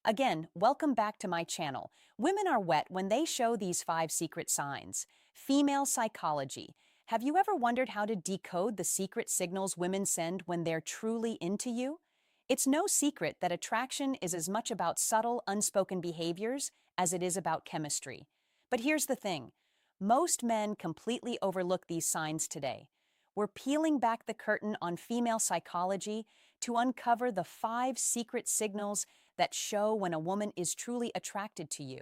Again, welcome back to my channel. Women are wet when they show these 5 secret signs. Female psychology. Have you ever wondered how to decode the secret signals women send when they're truly into you? It's no secret that attraction is as much about subtle, unspoken behaviors as it is about chemistry. But here's the thing. Most men completely overlook these signs today. We're peeling back the curtain on female psychology to uncover the 5 secret signals that show when a woman is truly attracted to you.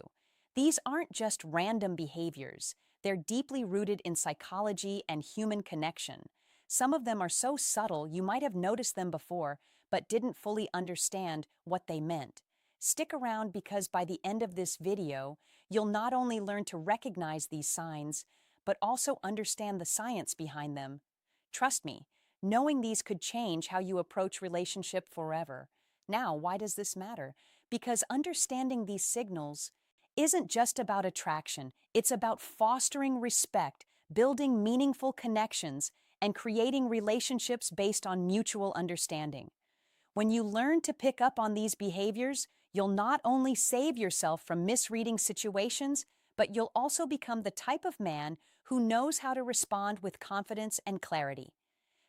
These aren't just random behaviors. They're deeply rooted in psychology and human connection. Some of them are so subtle you might have noticed them before, but didn't fully understand what they meant. Stick around because by the end of this video, you'll not only learn to recognize these signs, but also understand the science behind them. Trust me, knowing these could change how you approach relationship forever. Now, why does this matter? Because understanding these signals isn't just about attraction, it's about fostering respect, building meaningful connections, and creating relationships based on mutual understanding. When you learn to pick up on these behaviors, you'll not only save yourself from misreading situations, but you'll also become the type of man who knows how to respond with confidence and clarity.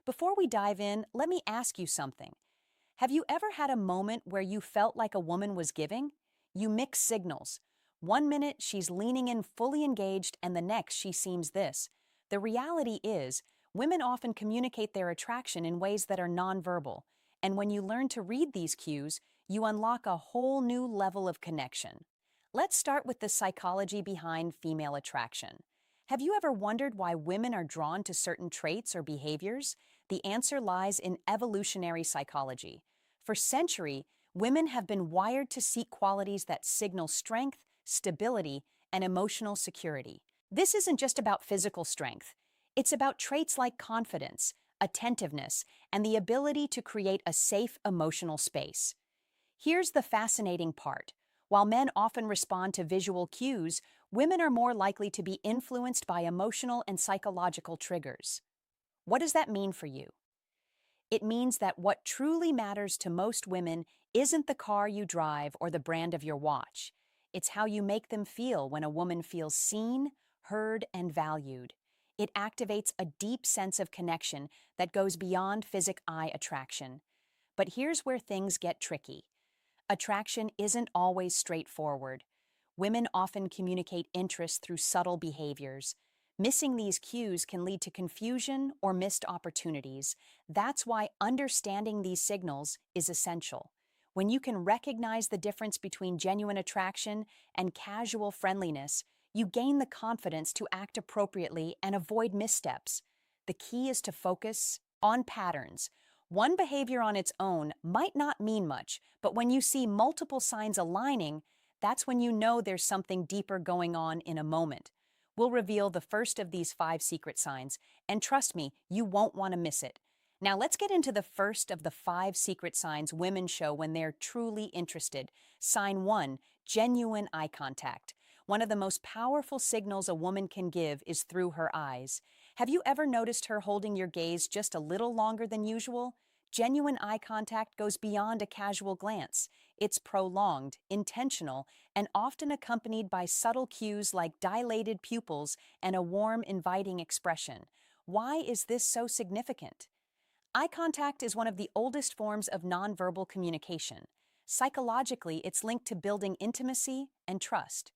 Before we dive in, let me ask you something. Have you ever had a moment where you felt like a woman was giving? You mix signals. One minute she's leaning in fully engaged, and the next she seems this. The reality is, women often communicate their attraction in ways that are nonverbal, and when you learn to read these cues, you unlock a whole new level of connection. Let's start with the psychology behind female attraction. Have you ever wondered why women are drawn to certain traits or behaviors? The answer lies in evolutionary psychology. For centuries, women have been wired to seek qualities that signal strength, stability, and emotional security. This isn't just about physical strength. It's about traits like confidence, attentiveness, and the ability to create a safe emotional space. Here's the fascinating part. While men often respond to visual cues, women are more likely to be influenced by emotional and psychological triggers. What does that mean for you? It means that what truly matters to most women isn't the car you drive or the brand of your watch. It's how you make them feel when a woman feels seen, heard, and valued. It activates a deep sense of connection that goes beyond physical-eye attraction. But here's where things get tricky. Attraction isn't always straightforward. Women often communicate interest through subtle behaviors. Missing these cues can lead to confusion or missed opportunities. That's why understanding these signals is essential. When you can recognize the difference between genuine attraction and casual friendliness, you gain the confidence to act appropriately and avoid missteps. The key is to focus on patterns. One behavior on its own might not mean much, but when you see multiple signs aligning, that's when you know there's something deeper going on in a moment. We'll reveal the first of these 5 secret signs, and trust me, you won't want to miss it. Now let's get into the first of the 5 secret signs women show when they're truly interested. Sign 1, genuine eye contact. One of the most powerful signals a woman can give is through her eyes. Have you ever noticed her holding your gaze just a little longer than usual? Genuine eye contact goes beyond a casual glance. It's prolonged, intentional, and often accompanied by subtle cues like dilated pupils and a warm, inviting expression. Why is this so significant? Eye contact is one of the oldest forms of nonverbal communication. Psychologically, it's linked to building intimacy and trust.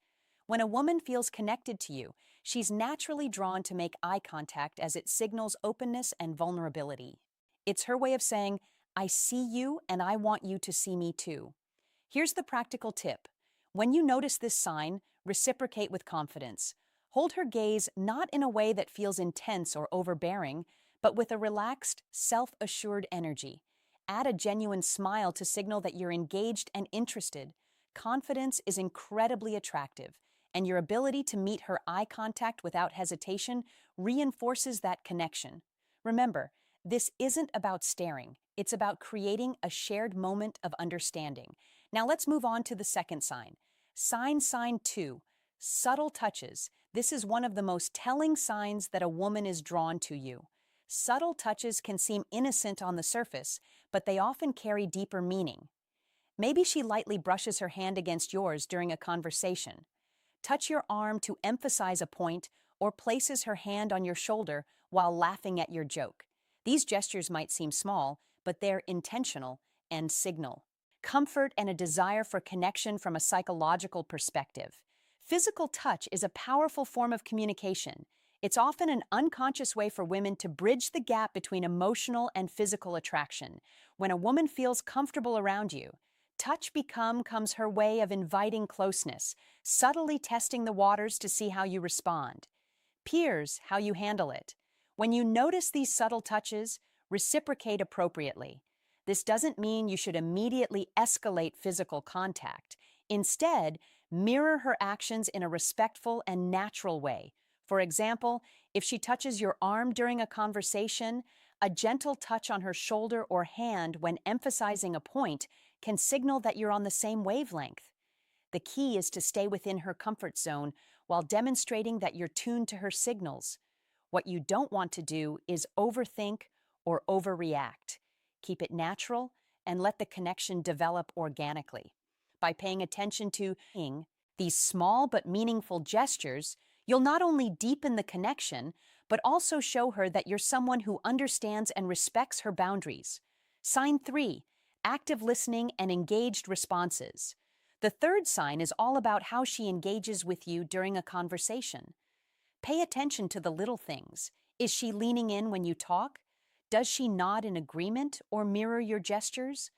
When a woman feels connected to you, she's naturally drawn to make eye contact as it signals openness and vulnerability. It's her way of saying, I see you and I want you to see me too. Here's the practical tip. When you notice this sign, reciprocate with confidence. Hold her gaze not in a way that feels intense or overbearing, but with a relaxed, self-assured energy. Add a genuine smile to signal that you're engaged and interested. Confidence is incredibly attractive, and your ability to meet her eye contact without hesitation reinforces that connection. Remember, this isn't about staring. It's about creating a shared moment of understanding. Now let's move on to the second sign. Sign 2, subtle touches. This is one of the most telling signs that a woman is drawn to you. Subtle touches can seem innocent on the surface, but they often carry deeper meaning. Maybe she lightly brushes her hand against yours during a conversation. Touch your arm to emphasize a point or places her hand on your shoulder while laughing at your joke. These gestures might seem small, but they're intentional and signal comfort and a desire for connection from a psychological perspective. Physical touch is a powerful form of communication. It's often an unconscious way for women to bridge the gap between emotional and physical attraction. When a woman feels comfortable around you, touch becomes her way of inviting closeness, subtly testing the waters to see how you respond. Peers, how you handle it. When you notice these subtle touches, reciprocate appropriately. This doesn't mean you should immediately escalate physical contact. Instead, mirror her actions in a respectful and natural way. For example, if she touches your arm during a conversation, a gentle touch on her shoulder or hand when emphasizing a point can signal that you're on the same wavelength. The key is to stay within her comfort zone while demonstrating that you're tuned to her signals. What you don't want to do is overthink or overreact. Keep it natural and let the connection develop organically. By paying attention to these small but meaningful gestures, you'll not only deepen the connection, but also show her that you're someone who understands and respects her boundaries. Sign 3, active listening and engaged responses. The third sign is all about how she engages with you during a conversation. Pay attention to the little things. Is she leaning in when you talk? Does she nod in agreement or mirror your gestures?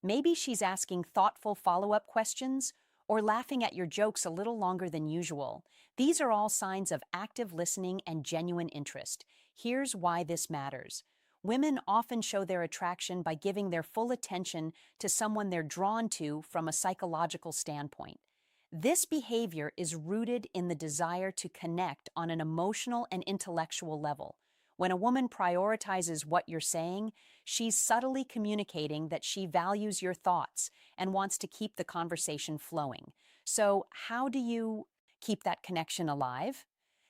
Maybe she's asking thoughtful follow-up questions or laughing at your jokes a little longer than usual. These are all signs of active listening and genuine interest. Here's why this matters. Women often show their attraction by giving their full attention to someone they're drawn to from a psychological standpoint. This behavior is rooted in the desire to connect on an emotional and intellectual level. When a woman prioritizes what you're saying, she's subtly communicating that she values your thoughts and wants to keep the conversation flowing. So, how do you keep that connection alive?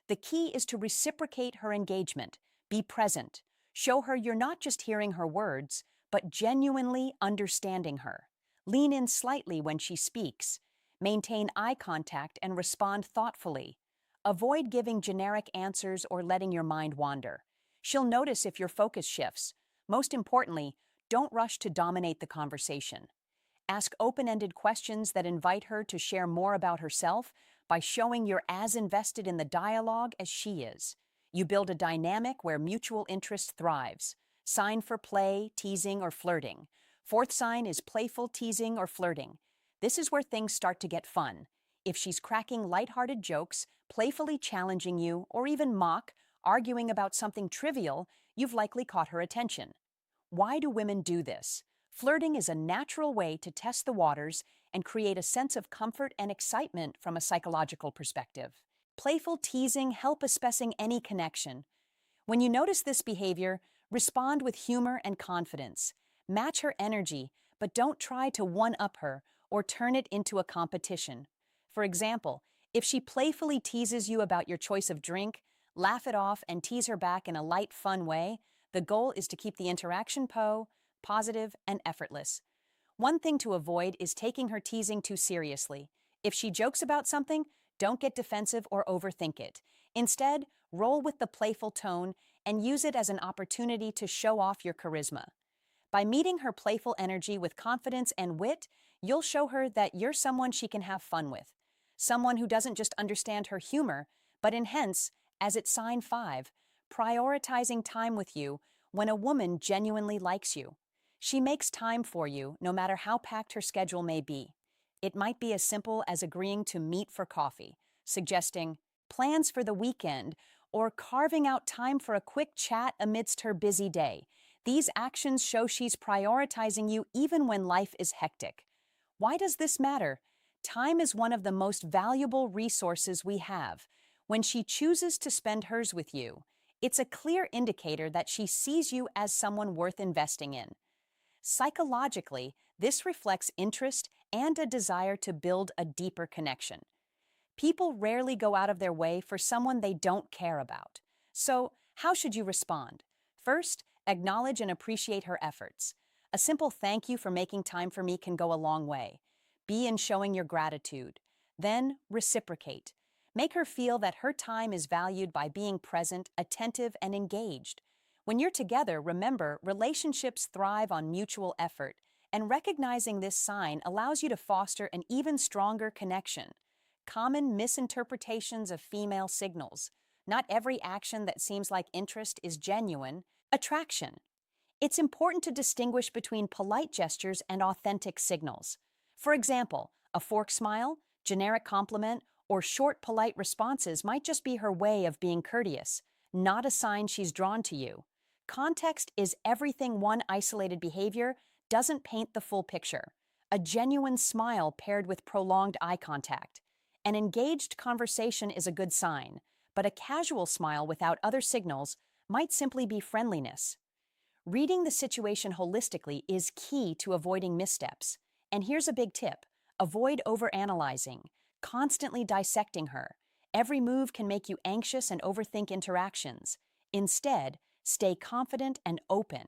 The key is to reciprocate her engagement, be present, show her you're not just hearing her words, but genuinely understanding her. Lean in slightly when she speaks. Maintain eye contact and respond thoughtfully. Avoid giving generic answers or letting your mind wander. She'll notice if your focus shifts. Most importantly, don't rush to dominate the conversation. Ask open-ended questions that invite her to share more about herself by showing you're as invested in the dialogue as she is. You build a dynamic where mutual interest thrives. Sign for play, teasing, or flirting. Fourth sign is playful teasing or flirting. This is where things start to get fun. If she's cracking lighthearted jokes, playfully challenging you, or even arguing about something trivial, you've likely caught her attention. Why do women do this? Flirting is a natural way to test the waters and create a sense of comfort and excitement from a psychological perspective. Playful teasing helps especially any connection. When you notice this behavior, respond with humor and confidence. Match her energy, but don't try to one-up her or turn it into a competition. For example, if she playfully teases you about your choice of drink, laugh it off and tease her back in a light, fun way. The goal is to keep the interaction positive and effortless. One thing to avoid is taking her teasing too seriously. If she jokes about something, don't get defensive or overthink it. Instead, roll with the playful tone and use it as an opportunity to show off your charisma. By meeting her playful energy with confidence and wit, you'll show her that you're someone she can have fun with. Someone who doesn't just understand her humor, but hence, as it's sign 5, prioritizing time with you when a woman genuinely likes you. She makes time for you no matter how packed her schedule may be. It might be as simple as agreeing to meet for coffee, suggesting plans for the weekend, or carving out time for a quick chat amidst her busy day. These actions show she's prioritizing you even when life is hectic. Why does this matter? Time is one of the most valuable resources we have. When she chooses to spend hers with you, it's a clear indicator that she sees you as someone worth investing in. Psychologically, this reflects interest and a desire to build a deeper connection. People rarely go out of their way for someone they don't care about. So, how should you respond? First, acknowledge and appreciate her efforts. A simple thank you for making time for me can go a long way. Be in showing your gratitude. Then reciprocate. Make her feel that her time is valued by being present, attentive, and engaged. When you're together, remember, relationships thrive on mutual effort, and recognizing this sign allows you to foster an even stronger connection. Common misinterpretations of female signals. Not every action that seems like interest is genuine attraction. It's important to distinguish between polite gestures and authentic signals. For example, a fork smile, generic compliment, or short polite responses might just be her way of being courteous, not a sign she's drawn to you. Context is everything. One isolated behavior doesn't paint the full picture. A genuine smile paired with prolonged eye contact. An engaged conversation is a good sign, but a casual smile without other signals might simply be friendliness. Reading the situation holistically is key to avoiding missteps. And here's a big tip. Avoid overanalyzing, constantly dissecting her. Every move can make you anxious and overthink interactions. Instead, stay confident and open.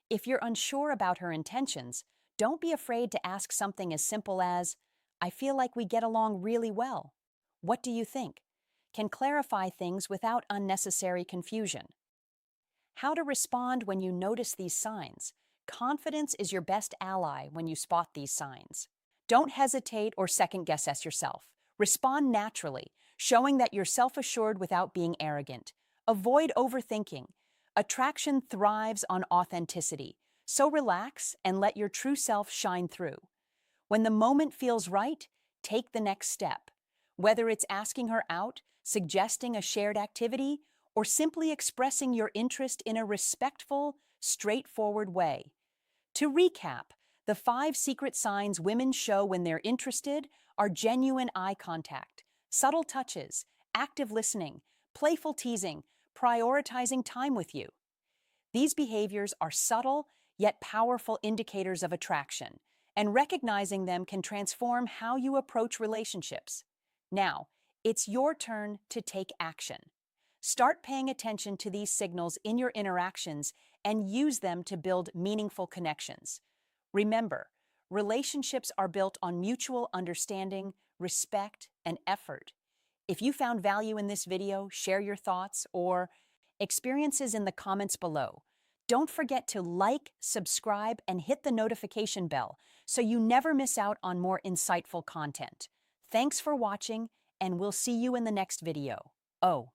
If you're unsure about her intentions, don't be afraid to ask something as simple as, "I feel like we get along really well. What do you think?" Can clarify things without unnecessary confusion. How to respond when you notice these signs. Confidence is your best ally when you spot these signs. Don't hesitate or second-guess yourself. Respond naturally, showing that you're self-assured without being arrogant. Avoid overthinking. Attraction thrives on authenticity, so relax and let your true self shine through. When the moment feels right, take the next step. Whether it's asking her out, suggesting a shared activity, or simply expressing your interest in a respectful, straightforward way. To recap, the 5 secret signs women show when they're interested are genuine eye contact, subtle touches, active listening, playful teasing, prioritizing time with you. These behaviors are subtle yet powerful indicators of attraction, and recognizing them can transform how you approach relationships. Now, it's your turn to take action. Start paying attention to these signals in your interactions and use them to build meaningful connections. Remember, relationships are built on mutual understanding, respect, and effort. If you found value in this video, share your thoughts or experiences in the comments below. Don't forget to like, subscribe, and hit the notification bell so you never miss out on more insightful content. Thanks for watching, and we'll see you in the next video. Oh,